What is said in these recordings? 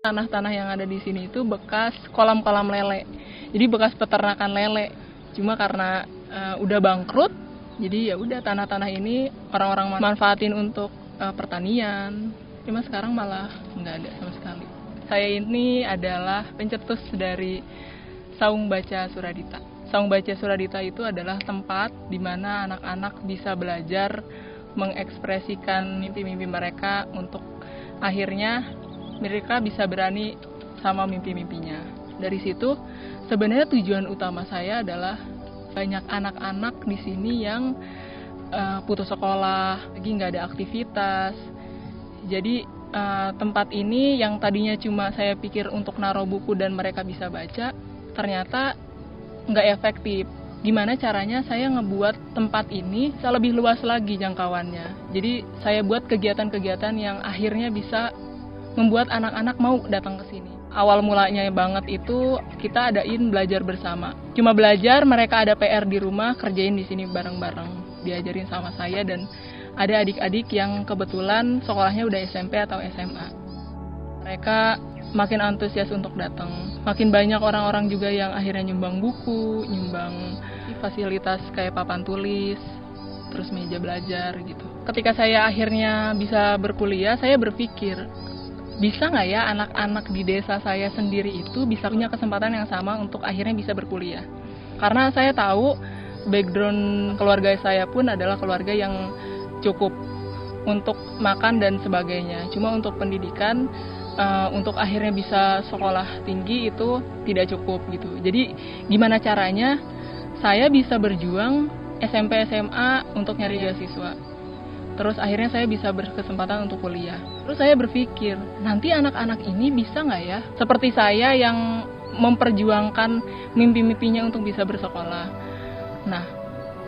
Tanah-tanah yang ada di sini itu bekas kolam-kolam lele. Jadi bekas peternakan lele. Cuma karena udah bangkrut, jadi ya udah tanah-tanah ini orang-orang manfaatin untuk pertanian. Cuma sekarang malah nggak ada sama sekali. Saya ini adalah pencetus dari Saung Baca Suradita. Saung Baca Suradita itu adalah tempat di mana anak-anak bisa belajar mengekspresikan mimpi-mimpi mereka untuk akhirnya mereka bisa berani sama mimpi-mimpinya. Dari situ sebenarnya tujuan utama saya adalah banyak anak-anak di sini yang putus sekolah, lagi nggak ada aktivitas. Jadi tempat ini yang tadinya cuma saya pikir untuk naruh buku dan mereka bisa baca, ternyata nggak efektif. Gimana caranya saya ngebuat tempat ini bisa lebih luas lagi jangkauannya. Jadi saya buat kegiatan-kegiatan yang akhirnya bisa membuat anak-anak mau datang ke sini. Awal mulanya banget itu kita adain belajar bersama. Cuma belajar, mereka ada PR di rumah, kerjain di sini bareng-bareng. Diajarin sama saya dan ada adik-adik yang kebetulan sekolahnya udah SMP atau SMA. Mereka makin antusias untuk datang. Makin banyak orang-orang juga yang akhirnya nyumbang buku, nyumbang fasilitas kayak papan tulis, terus meja belajar gitu. Ketika saya akhirnya bisa berkuliah, saya berpikir, bisa nggak ya anak-anak di desa saya sendiri itu bisa punya kesempatan yang sama untuk akhirnya bisa berkuliah. Karena saya tahu background keluarga saya pun adalah keluarga yang cukup untuk makan dan sebagainya. Cuma untuk pendidikan, untuk akhirnya bisa sekolah tinggi itu tidak cukup gitu. Jadi gimana caranya saya bisa berjuang SMP SMA untuk nyari beasiswa. Terus akhirnya saya bisa berkesempatan untuk kuliah. Terus saya berpikir, nanti anak-anak ini bisa nggak ya seperti saya yang memperjuangkan mimpi-mimpinya untuk bisa bersekolah. Nah,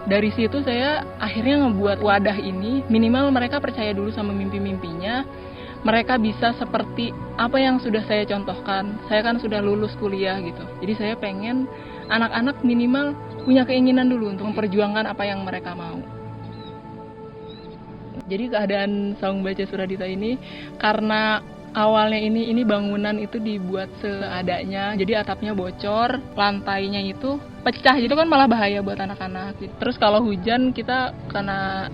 dari situ saya akhirnya ngebuat wadah ini, minimal mereka percaya dulu sama mimpi-mimpinya. Mereka bisa seperti apa yang sudah saya contohkan. Saya kan sudah lulus kuliah gitu. Jadi saya pengen anak-anak minimal punya keinginan dulu untuk memperjuangkan apa yang mereka mau. Jadi keadaan Saung Baca Suradita ini karena awalnya ini bangunan itu dibuat seadanya, jadi atapnya bocor, lantainya itu pecah, jadi kan malah bahaya buat anak-anak. Terus kalau hujan kita kena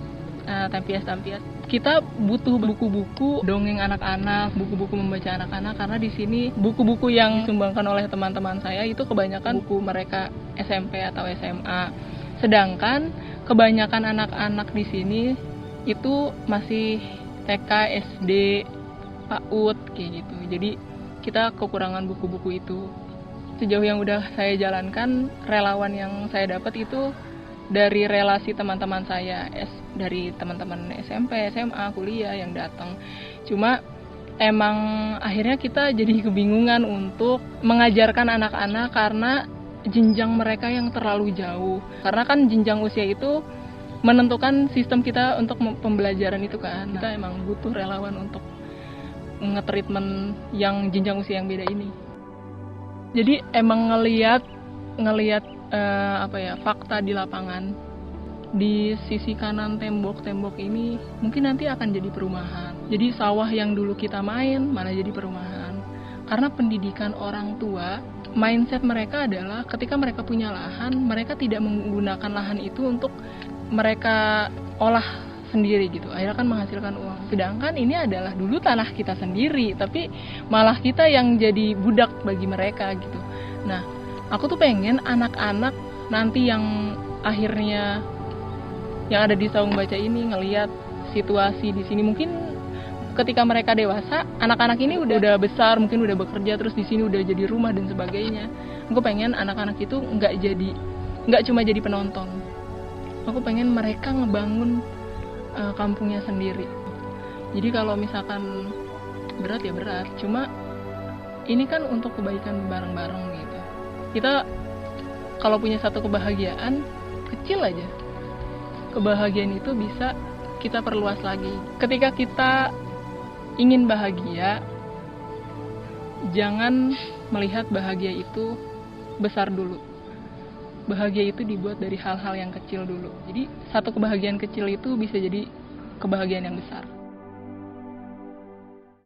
tempias-tempias. Kita butuh buku-buku dongeng anak-anak, buku-buku membaca anak-anak, karena di sini buku-buku yang disumbangkan oleh teman-teman saya itu kebanyakan buku mereka SMP atau SMA. Sedangkan kebanyakan anak-anak di sini itu masih TK, SD, PAUD kayak gitu. Jadi kita kekurangan buku-buku itu. Sejauh yang udah saya jalankan, relawan yang saya dapat itu dari relasi teman-teman saya, dari teman-teman SMP, SMA, kuliah yang datang. Cuma emang akhirnya kita jadi kebingungan untuk mengajarkan anak-anak karena jenjang mereka yang terlalu jauh. Karena kan jenjang usia itu menentukan sistem kita untuk pembelajaran itu kan. Kita emang butuh relawan untuk nge-treatment yang jenjang usia yang beda ini. Jadi emang ngelihat fakta di lapangan. Di sisi kanan tembok ini mungkin nanti akan jadi perumahan. Jadi sawah yang dulu kita main malah jadi perumahan. Karena pendidikan orang tua, mindset mereka adalah ketika mereka punya lahan, mereka tidak menggunakan lahan itu untuk mereka olah sendiri gitu, akhirnya kan menghasilkan uang. Sedangkan ini adalah dulu tanah kita sendiri, tapi malah kita yang jadi budak bagi mereka gitu. Nah, aku tuh pengen anak-anak nanti yang akhirnya yang ada di Saung Baca ini ngelihat situasi di sini, mungkin ketika mereka dewasa, anak-anak ini udah besar, mungkin udah bekerja, terus di sini udah jadi rumah dan sebagainya. Aku pengen anak-anak itu nggak cuma jadi penonton. Aku pengen mereka ngebangun kampungnya sendiri. Jadi kalau misalkan berat ya berat, cuma ini kan untuk kebaikan bareng-bareng gitu. Kita kalau punya satu kebahagiaan kecil aja, kebahagiaan itu bisa kita perluas lagi. Ketika kita ingin bahagia, jangan melihat bahagia itu besar dulu. Bahagia itu dibuat dari hal-hal yang kecil dulu. Jadi satu kebahagiaan kecil itu bisa jadi kebahagiaan yang besar.